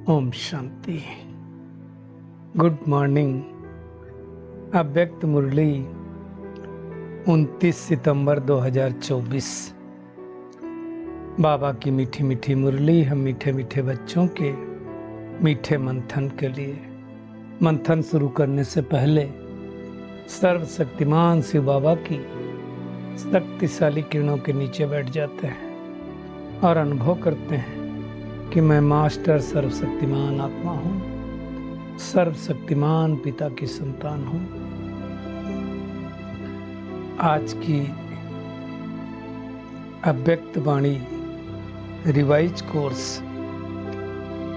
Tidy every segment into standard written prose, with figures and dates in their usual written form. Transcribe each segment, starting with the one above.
Om Shanti. Good morning. अव्यक्त मुरली 29 सितंबर 2024। बाबा की मीठी मीठी मुरली हम मीठे मीठे बच्चों के मीठे मंथन के लिए। मंथन शुरू करने से पहले सर्वशक्तिमान शिव बाबा की शक्तिशाली किरणों के नीचे बैठ जाते हैं और अनुभव करते हैं कि मैं मास्टर सर्वशक्तिमान आत्मा हूँ, सर्वशक्तिमान पिता की संतान हूँ। आज की अव्यक्त वाणी रिवाइज कोर्स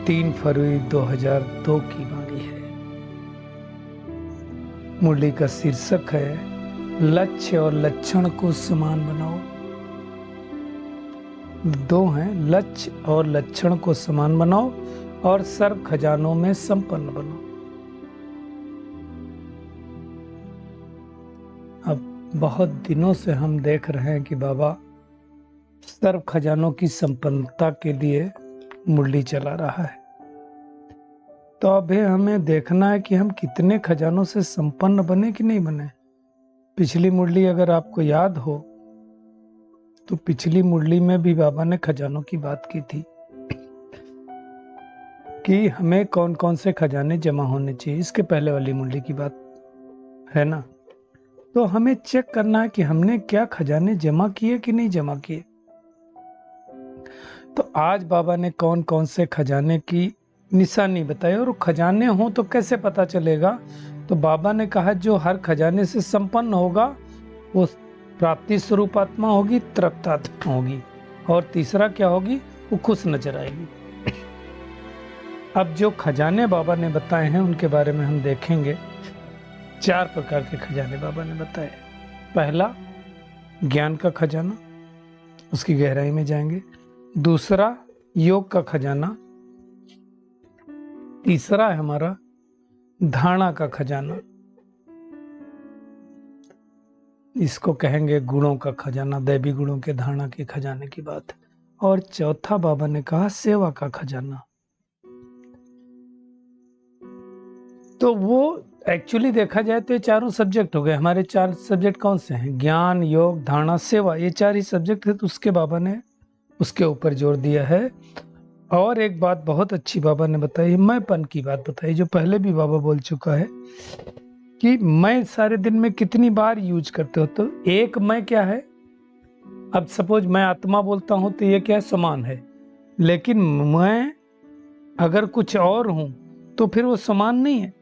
3 फरवरी 2002 की वाणी है। मुरली का शीर्षक है लक्ष्य और लक्षण को समान बनाओ। दो हैं, लक्ष्य और लक्षण को समान बनाओ और सर्व खजानों में संपन्न बनो। अब बहुत दिनों से हम देख रहे हैं कि बाबा सर्व खजानों की संपन्नता के लिए मुरली चला रहा है। तो अभी हमें देखना है कि हम कितने खजानों से संपन्न बने कि नहीं बने। पिछली मुरली अगर आपको याद हो तो पिछली मुरली में भी बाबा ने खजानों की बात की थी कि हमें कौन कौन से खजाने जमा होने चाहिए। इसके पहले वाली मुरली की बात है ना। तो हमें चेक करना है कि हमने क्या खजाने जमा किए कि नहीं जमा किए। तो आज बाबा ने कौन कौन से खजाने की निशानी बताई और खजाने हो तो कैसे पता चलेगा। तो बाबा ने कहा जो हर खजाने से संपन्न होगा वो प्राप्ति स्वरूप आत्मा होगी, तृप्त आत्मा होगी, और तीसरा क्या होगी, वो खुश नजर आएगी। अब जो खजाने बाबा ने बताए हैं उनके बारे में हम देखेंगे। 4 प्रकार के खजाने बाबा ने बताए। पहला ज्ञान का खजाना, उसकी गहराई में जाएंगे। दूसरा योग का खजाना। तीसरा है हमारा धारणा का खजाना, इसको कहेंगे गुणों का खजाना, दैवी गुणों के धारणा के खजाने की बात। और चौथा बाबा ने कहा सेवा का खजाना। तो वो एक्चुअली देखा जाए तो ये चारों सब्जेक्ट हो गए। हमारे 4 सब्जेक्ट कौन से हैं? ज्ञान, योग, धारणा, सेवा। ये 4 ही सब्जेक्ट है। तो उसके बाबा ने उसके ऊपर जोर दिया है। और एक बात बहुत अच्छी बाबा ने बताई, मैंपन की बात बताई, जो पहले भी बाबा बोल चुका है कि मैं सारे दिन में कितनी बार यूज करते हो। तो एक मैं क्या है, अब सपोज मैं आत्मा बोलता हूं तो ये क्या है, समान है। लेकिन मैं अगर कुछ और हूं तो फिर वो समान नहीं है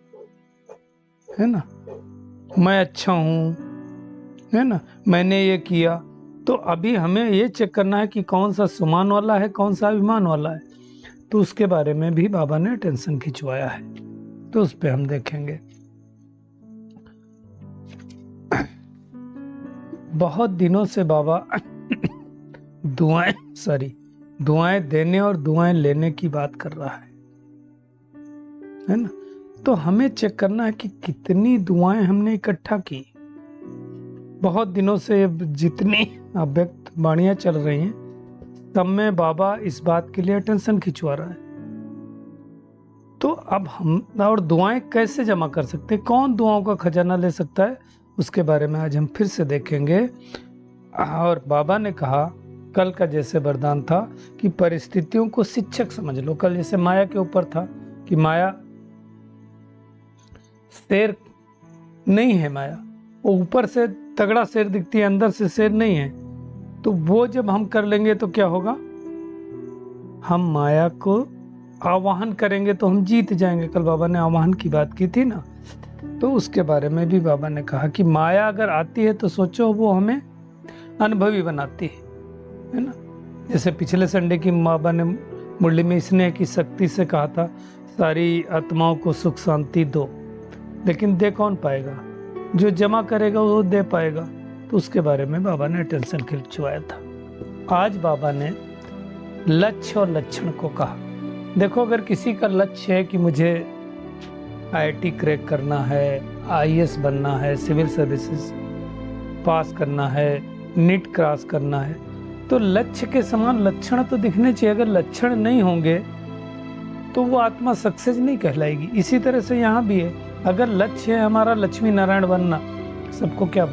ना। मैं अच्छा हूं, है ना, मैंने ये किया। तो अभी हमें ये चेक करना है कि कौन सा समान वाला है, कौन सा अभिमान वाला है। तो उसके बारे में भी बाबा ने टेंशन खिंचवाया है, तो उस पर हम देखेंगे। बहुत दिनों से बाबा दुआएं देने और दुआएं लेने की बात कर रहा है ना। तो हमें चेक करना है कि कितनी दुआएं हमने इकट्ठा की। बहुत दिनों से जितनी अव्यक्त वाणियां चल रही हैं सब में बाबा इस बात के लिए टेंशन खिंचवा रहा है। तो अब हम और दुआएं कैसे जमा कर सकते हैं, कौन दुआओं का खजाना ले सकता है, उसके बारे में आज हम फिर से देखेंगे। और बाबा ने कहा कल का जैसे वरदान था कि परिस्थितियों को शिक्षक समझ लो। कल जैसे माया के ऊपर था कि माया शेर नहीं है, माया वो ऊपर से तगड़ा शेर दिखती है, अंदर से शेर नहीं है। तो वो जब हम कर लेंगे तो क्या होगा, हम माया को आवाहन करेंगे तो हम जीत जाएंगे। कल बाबा ने आवाहन की बात की थी ना। तो उसके बारे में भी बाबा ने कहा कि माया अगर आती है तो सोचो वो हमें अनुभवी बनाती है ना। जैसे पिछले संडे की बाबा ने मुरली में स्नेह की शक्ति से कहा था सारी आत्माओं को सुख शांति दो, लेकिन दे कौन पाएगा, जो जमा करेगा वो दे पाएगा। तो उसके बारे में बाबा ने टेंशन खिंचवाया था। आज बाबा ने लक्ष्य और लक्षण को कहा। देखो, अगर किसी का लक्ष्य है कि मुझे IIT क्रैक करना है, IAS बनना है, सिविल सर्विसेज पास करना है, नीट क्रॉस करना है, तो लक्ष्य के समान लक्षण तो दिखने चाहिए। अगर लक्षण नहीं होंगे तो वो आत्मा सक्सेस नहीं कहलाएगी। इसी तरह से यहाँ भी है, अगर लक्ष्य है हमारा लक्ष्मी नारायण बनना, सबको क्या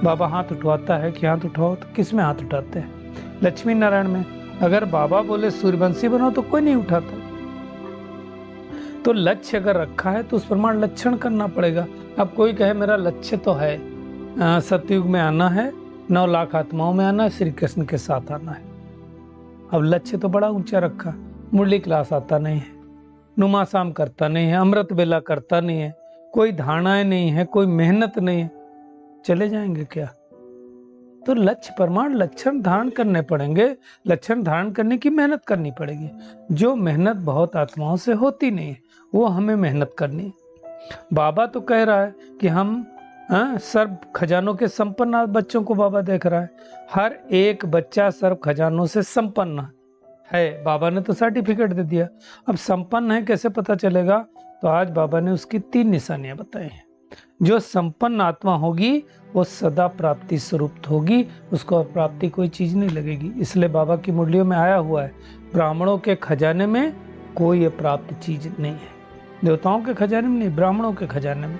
बाबा हाथ उठवाता है कि हाथ उठाओ, तो किस में हाथ उठाते हैं? लक्ष्मी नारायण में। अगर बाबा बोले सूर्यवंशी बनो तो कोई नहीं उठाता। तो लक्ष्य अगर रखा है तो उस प्रमाण लक्षण करना पड़ेगा। अब कोई कहे मेरा लक्ष्य तो है सतयुग में आना है, 9 लाख आत्माओं में आना है, श्री कृष्ण के साथ आना है। अब लक्ष्य तो बड़ा ऊंचा रखा, मुरली क्लास आता नहीं है, नुमासाम करता नहीं है, अमृत बेला करता नहीं है, कोई धारणाएं नहीं है, कोई मेहनत नहीं है, चले जाएंगे क्या? तो लक्ष्य प्रमाण लक्षण धारण करने पड़ेंगे। लक्षण धारण करने की मेहनत करनी पड़ेगी। जो मेहनत बहुत आत्माओं से होती नहीं है, वो हमें मेहनत करनी है। बाबा तो कह रहा है कि हम सर्व खजानों के संपन्न बच्चों को बाबा देख रहा है। हर एक बच्चा सर्व खजानों से संपन्न है। बाबा ने तो सर्टिफिकेट दे दिया। अब संपन्न है कैसे पता चलेगा? तो आज बाबा ने उसकी 3 निशानियां बताई हैं। जो संपन्न आत्मा होगी वो सदा प्राप्ति स्वरूप होगी, उसको प्राप्ति कोई चीज नहीं लगेगी। इसलिए बाबा की मुरलियों में आया हुआ है, ब्राह्मणों के खजाने में कोई प्राप्त चीज नहीं है। देवताओं के खजाने में नहीं, ब्राह्मणों के खजाने में,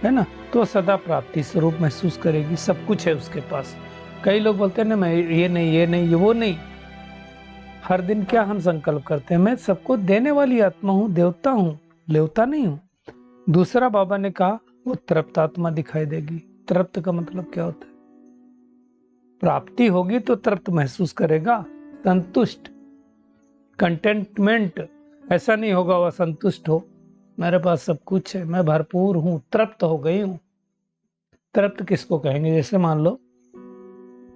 है ना। तो सदा प्राप्ति स्वरूप महसूस करेगी, सब कुछ है उसके पास। कई लोग बोलते हैं ना मैं ये नहीं, ये नहीं, ये वो नहीं। हर दिन क्या हम संकल्प करते हैं, मैं सबको देने वाली आत्मा हूँ, देवता हूँ, लेवता नहीं हूँ। दूसरा बाबा ने कहा वो तृप्त आत्मा दिखाई देगी। तृप्त का मतलब क्या होता है? प्राप्ति होगी तो तृप्त महसूस करेगा, संतुष्ट, कंटेंटमेंट। ऐसा नहीं होगा वह संतुष्ट हो, मेरे पास सब कुछ है, मैं भरपूर हूं, तृप्त हो गई हूं। तृप्त किसको कहेंगे? जैसे मान लो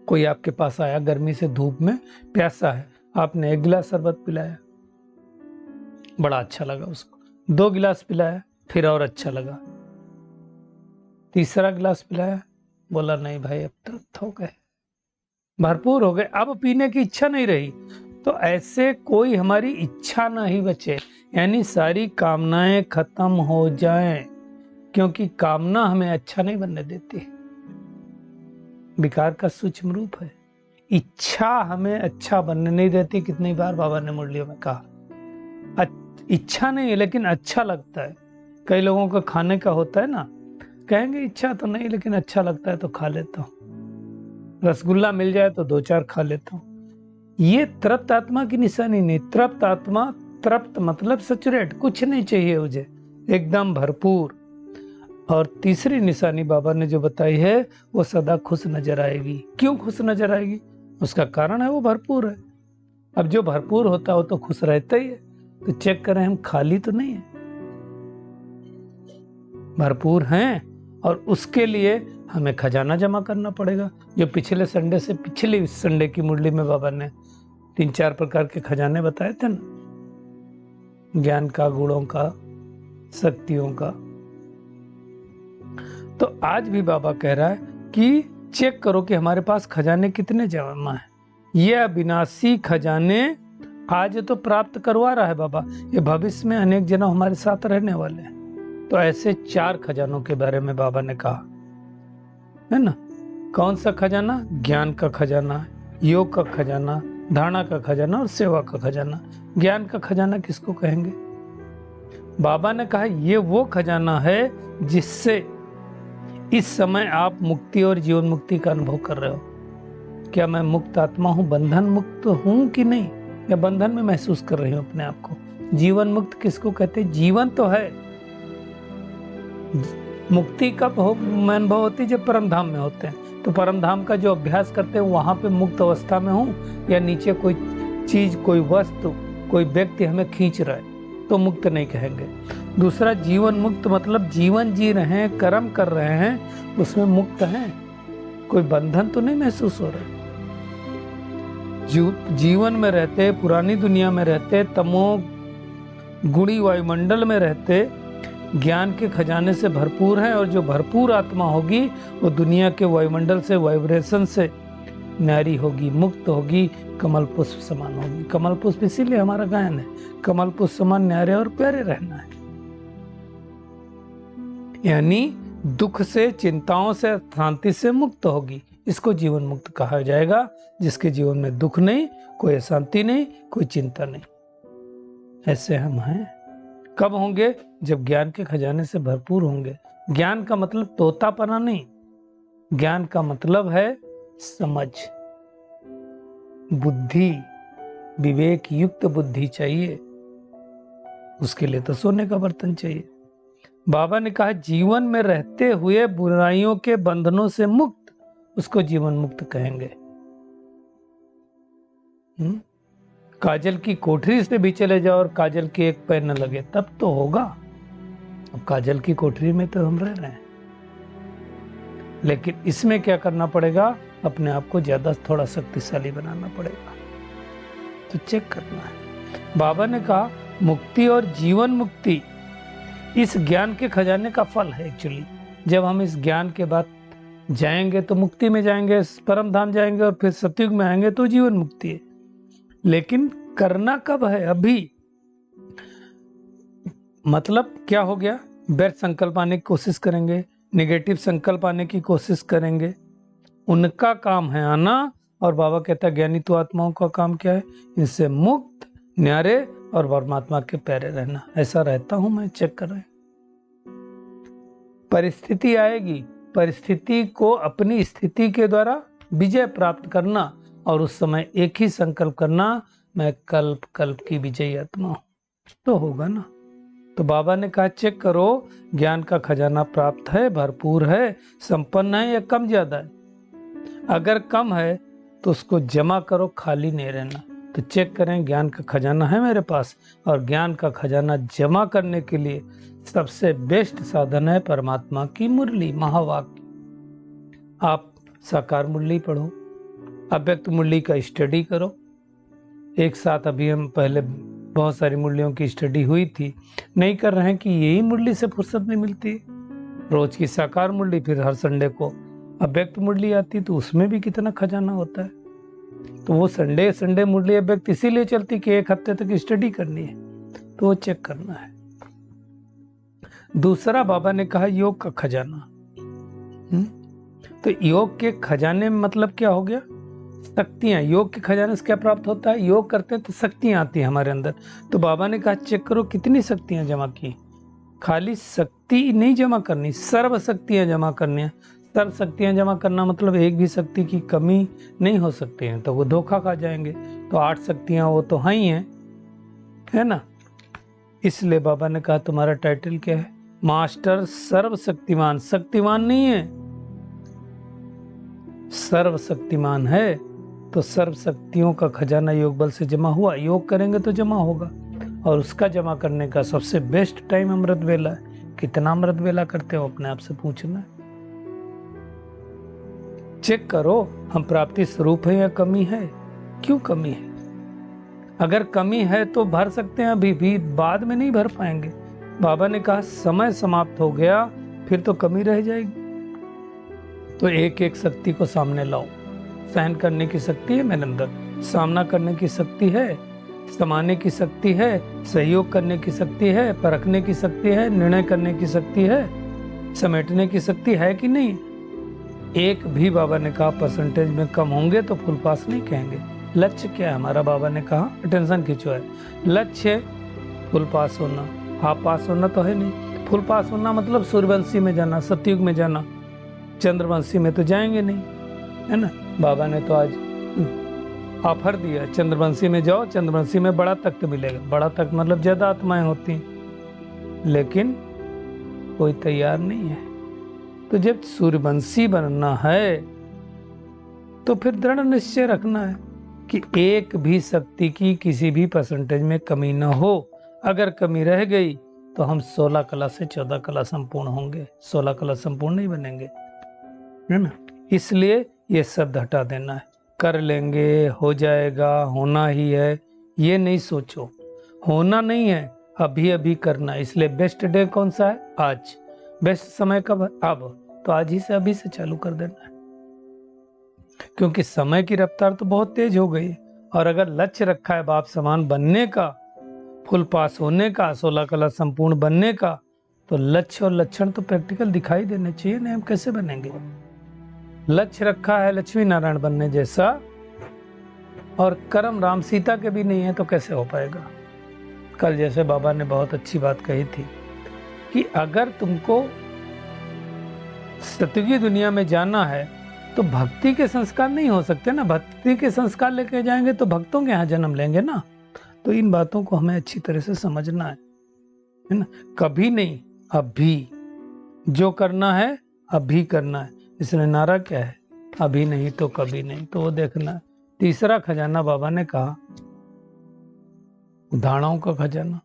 कोई आपके पास आया गर्मी से धूप में, प्यासा है, आपने 1 गिलास शरबत पिलाया, बड़ा अच्छा लगा उसको। 2 गिलास पिलाया, फिर और अच्छा लगा। तीसरा गिलास पिलाया, बोला नहीं भाई अब तृप्त हो गए, भरपूर हो गए, अब पीने की इच्छा नहीं रही। तो ऐसे कोई हमारी इच्छा नहीं बचे, यानी सारी कामनाएं खत्म हो जाएं, क्योंकि कामना हमें अच्छा नहीं बनने देती। विकार का सूक्ष्म रूप है। इच्छा हमें अच्छा बनने नहीं देती। कितनी बार बाबा ने मुरलियों में कहा, इच्छा नहीं है लेकिन अच्छा लगता है। कई लोगों का खाने का होता है ना, कहेंगे इच्छा तो नहीं लेकिन अच्छा लगता है तो खा लेता हूँ, रसगुल्ला मिल जाए तो 2-4 खा लेता हूँ। ये तृप्त आत्मा की निशानी नहीं। तृप्त आत्मा, तृप्त मतलब सचुरेट, कुछ नहीं चाहिए मुझे, एकदम भरपूर। और तीसरी निशानी बाबा ने जो बताई है, वो सदा खुश नजर आएगी। क्यों खुश नजर आएगी? उसका कारण है वो भरपूर है। अब जो भरपूर होता है वो तो खुश रहता ही है। तो चेक करें हम खाली तो नहीं है, भरपूर हैं। और उसके लिए हमें खजाना जमा करना पड़ेगा। जो पिछले संडे से पिछले संडे की मुरली में बाबा ने 3-4 प्रकार के खजाने बताए थे ना, ज्ञान का, गुणों का, शक्तियों का। तो आज भी बाबा कह रहा है कि चेक करो कि हमारे पास खजाने कितने जमा है। ये अविनाशी खजाने आज तो प्राप्त करवा रहा है बाबा, ये भविष्य में अनेक जन्म हमारे साथ रहने वाले हैं। तो ऐसे 4 खजानों के बारे में बाबा ने कहा है ना। कौन सा खजाना? ज्ञान का खजाना, योग का खजाना, धारणा का खजाना और सेवा का खजाना। ज्ञान का खजाना किसको कहेंगे? बाबा ने कहा ये वो खजाना है जिससे इस समय आप मुक्ति और जीवन मुक्ति का अनुभव कर रहे हो। क्या मैं मुक्त आत्मा हूं, बंधन मुक्त हूं कि नहीं, या बंधन में महसूस कर रही हूं अपने आप को? जीवन मुक्त किसको कहते हैं? जीवन तो है। मुक्ति कब अनुभव होती है? जब परम धाम में होते हैं। तो परम धाम का जो अभ्यास करते हैं वहां पे मुक्त अवस्था में हूं, या नीचे कोई चीज, कोई वस्तु, कोई व्यक्ति हमें खींच रहा है, तो मुक्त नहीं कहेंगे। दूसरा जीवन मुक्त मतलब जीवन जी रहे हैं, कर्म कर रहे हैं, उसमें मुक्त हैं, कोई बंधन तो नहीं महसूस हो रहा। जीवन में रहते, पुरानी दुनिया में रहते, तमो गुणी वायुमंडल में रहते, ज्ञान के खजाने से भरपूर है। और जो भरपूर आत्मा होगी वो दुनिया के वायुमंडल से, वाइब्रेशन से न्यारी होगी, मुक्त होगी, कमल पुष्प समान होगी। कमल पुष्प इसीलिए हमारा गायन है, कमल पुष्प समान न्यारे और प्यारे रहना है। यानी दुख से, चिंताओं से, शांति से मुक्त होगी। इसको जीवन मुक्त कहा जाएगा, जिसके जीवन में दुख नहीं, कोई अशांति नहीं, कोई चिंता नहीं, ऐसे हम हैं। कब होंगे? जब ज्ञान के खजाने से भरपूर होंगे। ज्ञान का मतलब तोतापना नहीं, ज्ञान का मतलब है समझ, बुद्धि, विवेक युक्त बुद्धि चाहिए। उसके लिए तो सोने का बर्तन चाहिए। बाबा ने कहा जीवन में रहते हुए बुराइयों के बंधनों से मुक्त, उसको जीवन मुक्त कहेंगे। काजल की कोठरी से भी चले जाओ और काजल के एक पैर न लगे तब तो होगा। अब काजल की कोठरी में तो हम रह रहे हैं, लेकिन इसमें क्या करना पड़ेगा? अपने आप को ज्यादा थोड़ा शक्तिशाली बनाना पड़ेगा। तो चेक करना है। बाबा ने कहा मुक्ति और जीवन मुक्ति इस ज्ञान के खजाने का फल है। एक्चुअली जब हम इस ज्ञान के बाद जाएंगे तो मुक्ति में जाएंगे, परम धाम जाएंगे, और फिर सतयुग में आएंगे तो जीवन मुक्ति है। लेकिन करना कब है? अभी। मतलब क्या हो गया? व्यर्थ संकल्प आने की कोशिश करेंगे, नेगेटिव संकल्प आने की कोशिश करेंगे, उनका काम है आना। और बाबा कहता है ज्ञानी तो आत्माओं का काम क्या है? इनसे मुक्त, न्यारे और परमात्मा के प्यारे रहना। ऐसा रहता हूं मैं, चेक कर रहे हैं। परिस्थिति आएगी, परिस्थिति को अपनी स्थिति के द्वारा विजय प्राप्त करना, और उस समय एक ही संकल्प करना, मैं कल्प कल्प की विजयी आत्मा हूं, तो होगा ना। तो बाबा ने कहा चेक करो ज्ञान का खजाना प्राप्त है, भरपूर है, संपन्न है या कम ज्यादा है। अगर कम है तो उसको जमा करो, खाली नहीं रहना। तो चेक करें ज्ञान का खजाना है मेरे पास, और ज्ञान का खजाना जमा करने के लिए सबसे बेस्ट साधन है परमात्मा की मुरली, महावाक्य। आप साकार मुरली पढ़ो, अव्यक्त मुरली का स्टडी करो। एक साथ अभी हम पहले बहुत सारी मुरलियों की स्टडी हुई थी, नहीं कर रहे हैं कि यही मुरली से फुर्सत नहीं मिलती। रोज की साकार मुरली, फिर हर संडे को अव्यक्त मुरली आती, तो उसमें भी कितना खजाना होता है। तो वो संडे मुरली अव्यक्त इसीलिए चलती कि एक हफ्ते तक स्टडी करनी है, तो वो चेक करना है। दूसरा बाबा ने कहा योग का खजाना। तो योग के खजाने में मतलब क्या हो गया? शक्तियां। योग के खजाने से क्या प्राप्त होता है? योग करते हैं तो शक्तियां आती हैं हमारे अंदर। तो बाबा ने कहा चेक करो कितनी शक्तियां जमा की। खाली शक्ति नहीं जमा करनी, सर्व शक्तियां जमा करनी है। सर्व शक्तियां जमा करना मतलब एक भी शक्ति की कमी नहीं हो सकती है, तो वो धोखा खा जाएंगे। तो 8 शक्तियां वो तो हैं ही हैं, है ना। इसलिए बाबा ने कहा तुम्हारा टाइटल क्या है? मास्टर सर्वशक्तिमान। शक्तिमान नहीं है, सर्वशक्तिमान है। तो सर्व शक्तियों का खजाना योग बल से जमा हुआ। योग करेंगे तो जमा होगा, और उसका जमा करने का सबसे बेस्ट टाइम अमृत वेला है। कितना अमृत वेला करते हो अपने आप से पूछना है। चेक करो हम प्राप्ति स्वरूप है या कमी है? क्यों कमी है? अगर कमी है तो भर सकते हैं, अभी भी, बाद में नहीं भर पाएंगे। बाबा ने कहा समय समाप्त हो गया फिर तो कमी रह जाएगी। तो एक एक शक्ति को सामने लाओ। सहन करने की शक्ति है मेरे अंदर, सामना करने की शक्ति है, समाने की शक्ति है, सहयोग करने की शक्ति है, परखने की शक्ति है, निर्णय करने की शक्ति है, समेटने की शक्ति है कि नहीं? एक भी बाबा ने कहा परसेंटेज में कम होंगे तो फुल पास नहीं कहेंगे। लक्ष्य क्या है हमारा? बाबा ने कहा अटेंशन खींचो है। लक्ष्य फुल पास होना, हाफ पास होना तो है नहीं। फुल पास होना मतलब सूर्यवंशी में जाना, सतयुग में जाना। चंद्रवंशी में तो जाएंगे नहीं, है ना। बाबा ने तो आज ऑफर दिया, चंद्रवंशी में जाओ, चंद्रवंशी में बड़ा तख्त मिलेगा। बड़ा तख्त मतलब ज्यादा आत्माएं होती हैं, लेकिन कोई तैयार नहीं है। तो जब सूर्यवंशी बनना है तो फिर दृढ़ निश्चय रखना है कि एक भी शक्ति की किसी भी परसेंटेज में कमी न हो। अगर कमी रह गई तो हम 16 कला से 14 कला संपूर्ण होंगे, 16 कला संपूर्ण नहीं बनेंगे, है ना। इसलिए ये शब्द हटा देना है। कर लेंगे, हो जाएगा, होना ही है, ये नहीं सोचो। होना नहीं है, अभी अभी करना। इसलिए बेस्ट डे कौन सा है? आज। बेस्ट समय कब है? अब। तो आज ही से, अभी से चालू कर देना है, क्योंकि समय की रफ्तार तो बहुत तेज हो गई। और अगर लक्ष्य रखा है बाप समान बनने का, फुल पास होने का, 16 कला संपूर्ण बनने का, तो लक्ष्य और लक्षण तो प्रैक्टिकल दिखाई देने चाहिए। नहीं हम कैसे बनेंगे? लक्ष्य रखा है लक्ष्मी नारायण बनने जैसा, और कर्म राम सीता के भी नहीं है, तो कैसे हो पाएगा? कल जैसे बाबा ने बहुत अच्छी बात कही थी कि अगर तुमको सतयुगी दुनिया में जाना है तो भक्ति के संस्कार नहीं हो सकते ना। भक्ति के संस्कार लेके जाएंगे तो भक्तों के यहाँ जन्म लेंगे ना। तो इन बातों को हमें अच्छी तरह से समझना है ना। कभी नहीं, अभी जो करना है अभी करना है। इसलिए नारा क्या है, अभी नहीं तो कभी नहीं। तो वो देखना है। तीसरा खजाना बाबा ने कहा धारणाओं का खजाना।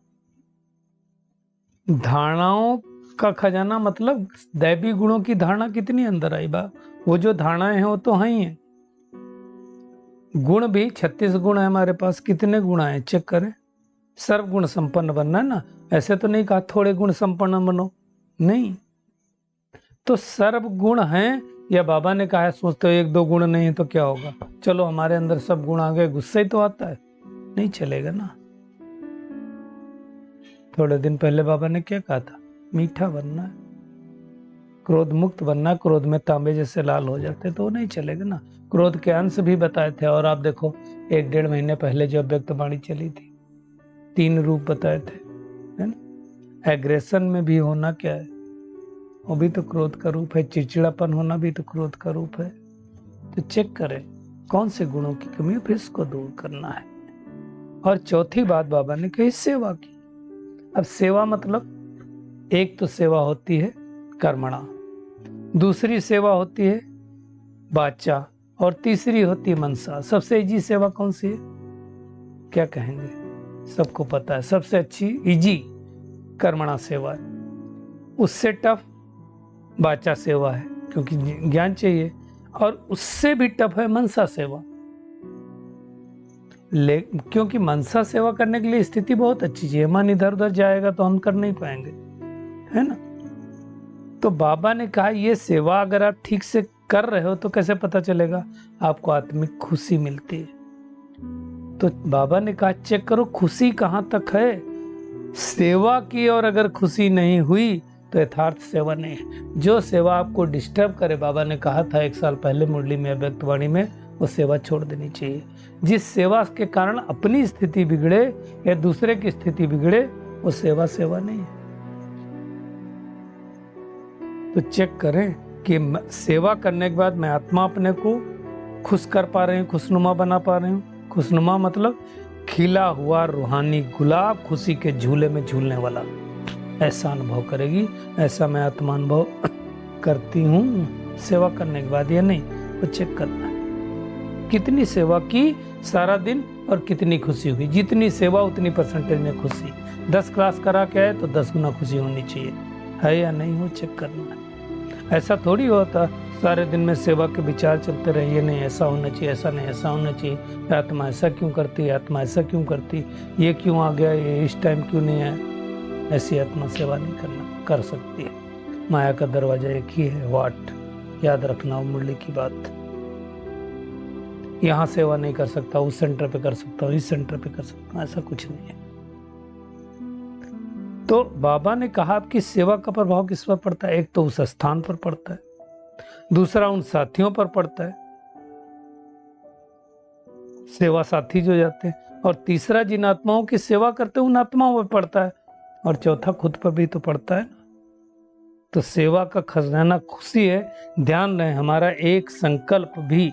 धारणाओं का खजाना मतलब दैवी गुणों की धारणा कितनी अंदर आई बा। वो जो धारणाएं हैं वो तो हैं ही हैं। गुण भी 36 गुण है हमारे पास। कितने गुण आए चेक करें। सर्व गुण संपन्न बनना है ना। ऐसे तो नहीं कहा थोड़े गुण संपन्न बनो, नहीं। तो सर्व गुण हैं या बाबा ने कहा है सोचते हो 1-2 गुण नहीं है तो क्या होगा, चलो हमारे अंदर सब गुण आ गए, गुस्सा ही तो आता है, नहीं चलेगा ना। थोड़े दिन पहले बाबा ने क्या कहा था, मीठा बनना है, क्रोध मुक्त बनना। क्रोध में तांबे जैसे लाल हो जाते तो नहीं चलेगा ना। क्रोध के अंश भी बताए थे। और आप देखो 1-1.5 महीने पहले जो अव्यक्त वाणी चली थी 3 रूप बताए थे, है ना। एग्रेशन में भी होना क्या है, वो भी तो क्रोध का रूप है। चिड़चिड़ापन होना भी तो क्रोध का रूप है। तो चेक करें कौन से गुणों की कमी है, फिर इसको दूर करना है। और चौथी बात बाबा ने कही सेवा की। अब सेवा मतलब एक तो सेवा होती है कर्मणा, दूसरी सेवा होती है वाचा, और तीसरी होती है मनसा। सबसे इजी सेवा कौन सी है, क्या कहेंगे, सबको पता है। सबसे अच्छी इजी कर्मणा सेवा है। उससे टफ वाचा सेवा है क्योंकि ज्ञान चाहिए, और उससे भी टफ है मनसा सेवा। क्योंकि मनसा सेवा करने के लिए स्थिति बहुत अच्छी चाहिए। मन इधर उधर जाएगा तो हम कर नहीं पाएंगे, है ना। तो बाबा ने कहा ये सेवा अगर आप ठीक से कर रहे हो तो कैसे पता चलेगा, आपको आत्मिक खुशी मिलती है। तो बाबा ने कहा चेक करो खुशी कहाँ तक है। सेवा की और अगर खुशी नहीं हुई तो यथार्थ सेवा नहीं है। जो सेवा आपको डिस्टर्ब करे, बाबा ने कहा था 1 साल पहले मुरली में अव्यक्त वाणी में, वो सेवा छोड़ देनी चाहिए। जिस सेवा के कारण अपनी स्थिति बिगड़े या दूसरे की स्थिति बिगड़े, वो सेवा नहीं है। तो चेक करें कि सेवा करने के बाद मैं आत्मा अपने को खुश कर पा रही हूँ, खुशनुमा बना पा रही हूँ। खुशनुमा मतलब खिला हुआ रूहानी गुलाब, खुशी के झूले में झूलने वाला, ऐसा अनुभव करेगी। ऐसा मैं आत्मा अनुभव करती हूँ सेवा करने के बाद या नहीं, वो चेक करना है। कितनी सेवा की सारा दिन और कितनी खुशी हुई। जितनी सेवा उतनी परसेंटेज में खुशी। 10 क्लास करा के आए तो 10 गुना खुशी होनी चाहिए, है या नहीं, हो चेक करना है। ऐसा थोड़ी होता सारे दिन में सेवा के विचार चलते रहे, ये नहीं ऐसा होना चाहिए, ऐसा नहीं ऐसा होना चाहिए, आत्मा ऐसा क्यों करती, आत्मा ऐसा क्यों करती, ये क्यों आ गया, ये इस टाइम क्यों नहीं आया। ऐसी आत्मा सेवा नहीं कर सकती है। माया का दरवाजा एक ही है, वाट। याद रखना मुरली की बात। यहाँ सेवा नहीं कर सकता, उस सेंटर पे कर सकता हूँ, इस सेंटर पे कर सकता हूँ, ऐसा कुछ नहीं है। तो बाबा ने कहा आपकी सेवा का प्रभाव किस पर पड़ता है। एक तो उस स्थान पर पड़ता है, दूसरा उन साथियों पर पड़ता है, सेवा साथी जो जाते हैं, और तीसरा जिन आत्माओं की सेवा करते हैं उन आत्माओं पर पड़ता है, और चौथा खुद पर भी तो पड़ता है। तो सेवा का खजाना खुशी है। ध्यान रहे हमारा एक संकल्प भी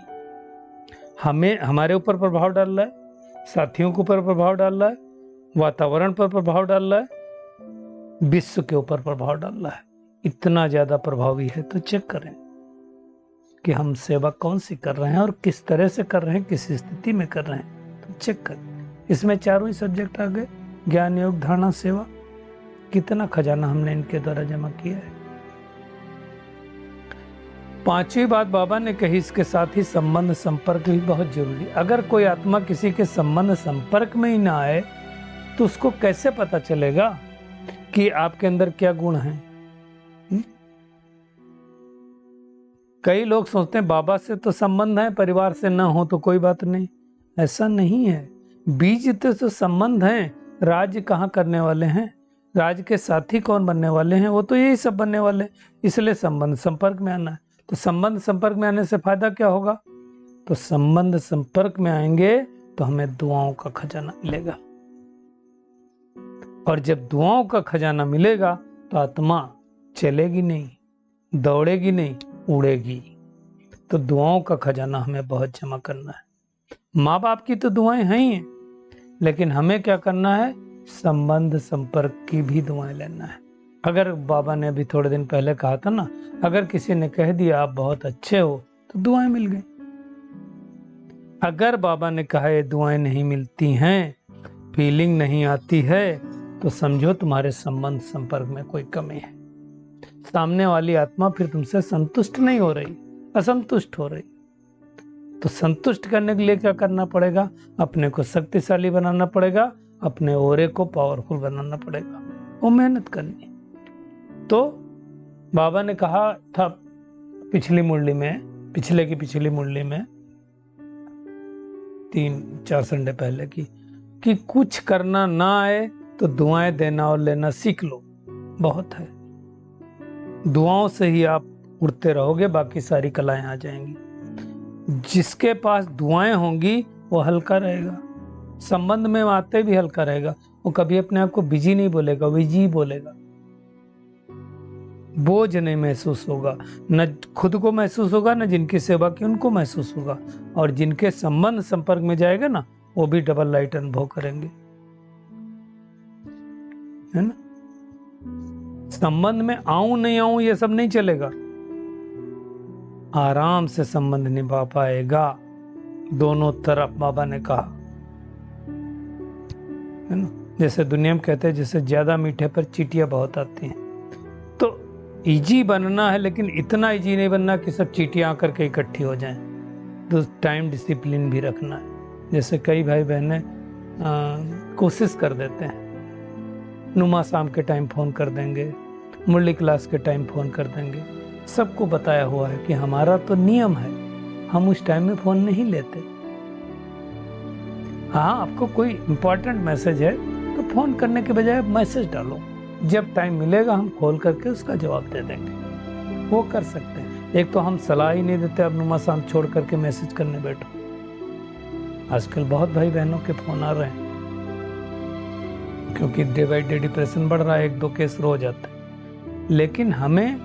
हमें हमारे ऊपर प्रभाव डाल रहा है, साथियों के ऊपर प्रभाव डाल रहा है, वातावरण पर प्रभाव डाल रहा है, विश्व के ऊपर प्रभाव डाल रहा है। इतना ज्यादा प्रभावी है। तो चेक करें कि हम सेवा कौन सी कर रहे हैं और किस तरह से कर रहे हैं, किस स्थिति में कर रहे हैं। तो चेक करें। इसमें चारों ही सब्जेक्ट आ गए, ज्ञान, योग, धारणा, सेवा। कितना खजाना हमने इनके द्वारा जमा किया है। पांचवी बात बाबा ने कही, इसके साथ ही संबंध संपर्क भी बहुत जरूरी। अगर कोई आत्मा किसी के संबंध संपर्क में ही ना आए तो उसको कैसे पता चलेगा कि आपके अंदर क्या गुण हैं। कई लोग सोचते हैं बाबा से तो संबंध है, परिवार से ना हो तो कोई बात नहीं। ऐसा नहीं है। बीज तो संबंध हैं, राज्य कहाँ करने वाले हैं, राज्य के साथी कौन बनने वाले हैं, वो तो यही सब बनने वाले। इसलिए संबंध संपर्क में आना है। तो संबंध संपर्क में आने से फायदा क्या होगा, तो संबंध संपर्क में आएंगे तो हमें दुआओं का खजाना मिलेगा। और जब दुआओं का खजाना मिलेगा तो आत्मा चलेगी नहीं, दौड़ेगी नहीं, उड़ेगी। तो दुआओं का खजाना हमें बहुत जमा करना है। माँ बाप की तो दुआएं हैं ही हैं, लेकिन हमें क्या करना है, संबंध संपर्क की भी दुआएं लेना है। अगर बाबा ने अभी थोड़े दिन पहले कहा था ना, अगर किसी ने कह दिया आप बहुत अच्छे हो तो दुआएं मिल गई। अगर बाबा ने कहा ये दुआएं नहीं मिलती हैं, फीलिंग नहीं आती है, तो समझो तुम्हारे संबंध संपर्क में कोई कमी है। सामने वाली आत्मा फिर तुमसे संतुष्ट नहीं हो रही, असंतुष्ट हो रही। तो संतुष्ट करने के लिए क्या करना पड़ेगा, अपने को शक्तिशाली बनाना पड़ेगा, अपने ओरे को पावरफुल बनाना पड़ेगा, वो मेहनत करनी। तो बाबा ने कहा था पिछली मुरली में, पिछले की पिछली मुरली में 3-4 संडे पहले की, कि कुछ करना ना आए तो दुआएं देना और लेना सीख लो, बहुत है। दुआओं से ही आप उड़ते रहोगे, बाकी सारी कलाएं आ जाएंगी। जिसके पास दुआएं होंगी वो हल्का रहेगा, संबंध में आते भी हल्का रहेगा। वो कभी अपने आप को बिजी नहीं बोलेगा, बिजी बोलेगा। बोझ नहीं महसूस होगा, न खुद को महसूस होगा, न जिनकी सेवा की उनको महसूस होगा। और जिनके संबंध संपर्क में जाएगा ना, वो भी डबल लाइट अनुभव करेंगे, है ना। संबंध में आऊं नहीं आऊं ये सब नहीं चलेगा, आराम से संबंध निभा पाएगा दोनों तरफ, बाबा ने कहा, है ना। जैसे दुनिया में कहते हैं, जैसे ज्यादा मीठे पर चींटियां बहुत आती हैं। तो इजी बनना है, लेकिन इतना इजी नहीं बनना कि सब चींटियां आकर के इकट्ठी हो जाएं। तो टाइम डिसिप्लिन भी रखना है। जैसे कई भाई बहनें कोशिश कर देते हैं, नुमा शाम के टाइम फोन कर देंगे, मुरली क्लास के टाइम फोन कर देंगे। सबको बताया हुआ है कि हमारा तो नियम है, हम उस टाइम में फोन नहीं लेते। हाँ, आपको कोई इंपॉर्टेंट मैसेज है तो फोन करने के बजाय मैसेज डालो, जब टाइम मिलेगा हम खोल करके उसका जवाब दे देंगे, वो कर सकते हैं। एक तो हम सलाह ही नहीं देते, अब नुमा शाम छोड़ करके मैसेज करने बैठो। आजकल बहुत भाई बहनों के फोन आ रहे हैं, क्योंकि डे बाई डे डिप्रेशन बढ़ रहा है, 1-2 केस रोज आते हैं। लेकिन हमें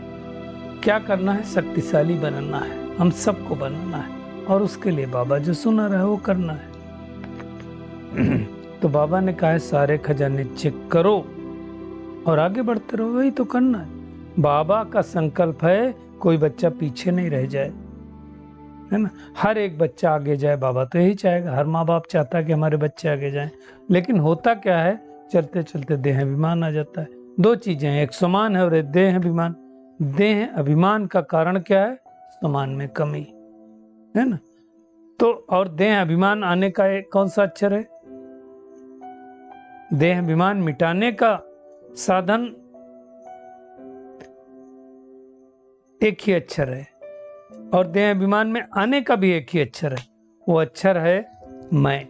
क्या करना है, शक्तिशाली बनना है, हम सबको बनना है, और उसके लिए बाबा जो सुना रहा है वो करना है। तो बाबा ने कहा है सारे खजाने चेक करो और आगे बढ़ते रहो, वही तो करना है। बाबा का संकल्प है कोई बच्चा पीछे नहीं रह जाए, है ना। हर एक बच्चा आगे जाए, बाबा तो यही चाहेगा, हर माँ बाप चाहता है कि हमारे बच्चे आगे जाएं। लेकिन होता क्या है, चलते चलते देह अभिमान आ जाता है। 2 चीजें हैं, एक समान है और एक देह अभिमान। देह अभिमान का कारण क्या है, समान में कमी, है ना। तो और देह अभिमान आने का एक कौन सा अक्षर है, देह अभिमान मिटाने का साधन एक ही अक्षर है, और देह अभिमान में आने का भी एक ही अक्षर है, वो अक्षर है मैं।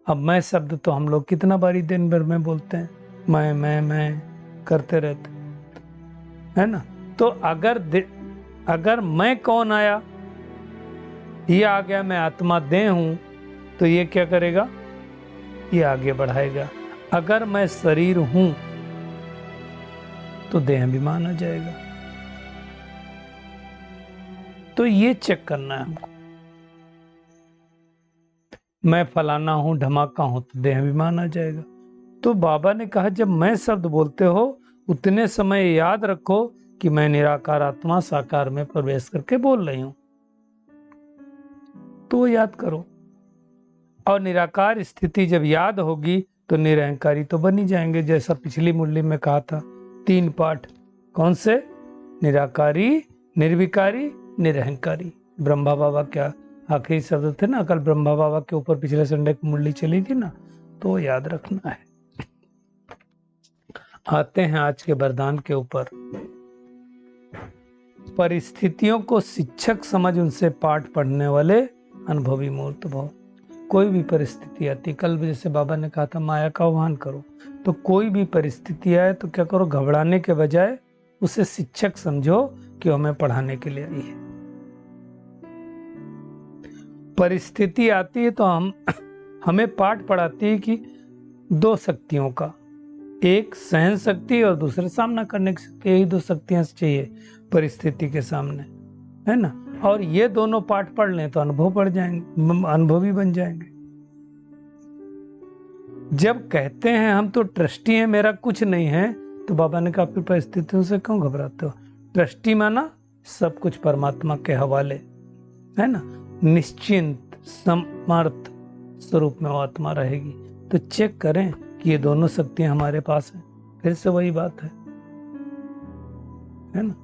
अब मैं शब्द तो हम लोग कितना बारी दिन भर में बोलते हैं, मैं करते रहते, है ना। तो अगर मैं कौन आया, ये आ गया, मैं आत्मा देह हूं, तो ये क्या करेगा, ये आगे बढ़ाएगा। अगर मैं शरीर हूं तो देह अभिमान आ जाएगा। तो ये चेक करना है हमको, मैं फलाना हूं, धमाका हूं, तो देह अभिमान आ जाएगा। तो बाबा ने कहा जब मैं शब्द बोलते हो उतने समय याद रखो कि मैं निराकार आत्मा साकार में प्रवेश करके बोल रही हूं, तो याद करो। और निराकार स्थिति जब याद होगी तो निरहंकारी तो बन ही जाएंगे। जैसा पिछली मुरली में कहा था, 3 पाठ, कौन से, निराकारी, निर्विकारी, निरहंकारी। ब्रह्मा बाबा क्या आखिरी शब्द थे ना, कल ब्रह्मा बाबा के ऊपर पिछले संडे की मुरली चली थी ना, तो याद रखना है। आते हैं आज के वरदान के ऊपर। परिस्थितियों को शिक्षक समझ उनसे पाठ पढ़ने वाले अनुभवी मूर्त भव। कोई भी परिस्थिति आती, कल जैसे बाबा ने कहा था माया का आह्वान करो, तो कोई भी परिस्थिति आए तो क्या करो, घबराने के बजाय उसे शिक्षक समझो कि हमें पढ़ाने के लिए आई है। परिस्थिति आती है तो हमें पाठ पढ़ाती है कि 2 शक्तियों का, एक सहन शक्ति और दूसरे सामना करने की शक्ति, यही दो शक्तियां चाहिए परिस्थिति के सामने, है ना। और ये दोनों पाठ पढ़ लें तो अनुभव बढ़ जाएंगे, अनुभवी बन जाएंगे। जब कहते हैं हम तो ट्रस्टी हैं, मेरा कुछ नहीं है, तो बाबा ने कहा फिर परिस्थितियों से क्यों घबराते हो। ट्रस्टी माना सब कुछ परमात्मा के हवाले, है ना। निश्चिंत समर्थ स्वरूप में वो आत्मा रहेगी। तो चेक करें कि ये दोनों शक्तियां हमारे पास हैं। फिर से वही बात है ना।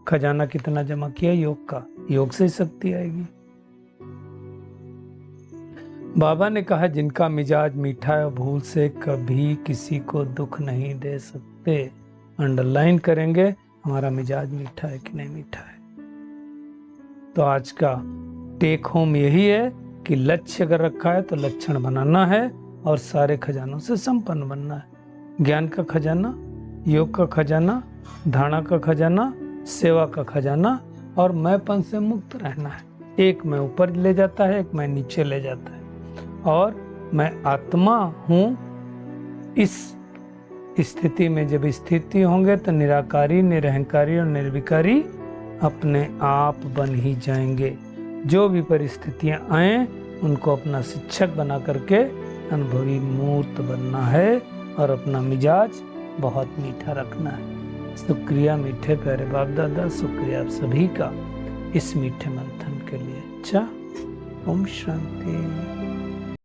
खजाना कितना जमा किया योग का, योग से शक्ति आएगी। बाबा ने कहा जिनका मिजाज मीठा है भूल से कभी किसी को दुख नहीं दे सकते। अंडरलाइन करेंगे हमारा मिजाज मीठा है कि नहीं मीठा है। तो आज का टेक होम यही है कि लक्ष्य अगर रखा है तो लक्षण बनाना है और सारे खजानों से संपन्न बनना है। ज्ञान का खजाना, योग का खजाना, धारणा का खजाना, सेवा का खजाना और मैंपन से मुक्त रहना है। एक मैं ऊपर ले जाता है, एक मैं नीचे ले जाता है। और मैं आत्मा हूँ। इस स्थिति में जब स्थिति होंगे तो निराकारी, निरहंकारी और निर्विकारी अपने आप बन ही जाएंगे। जो भी परिस्थितियां आए उनको अपना शिक्षक बना करके अनुभवी मूर्त बनना है और अपना मिजाज बहुत मीठा रखना है। शुक्रिया मीठे प्यारे बाप दादा, शुक्रिया आप सभी का इस मीठे मंथन के लिए। अच्छा, ओम शांति।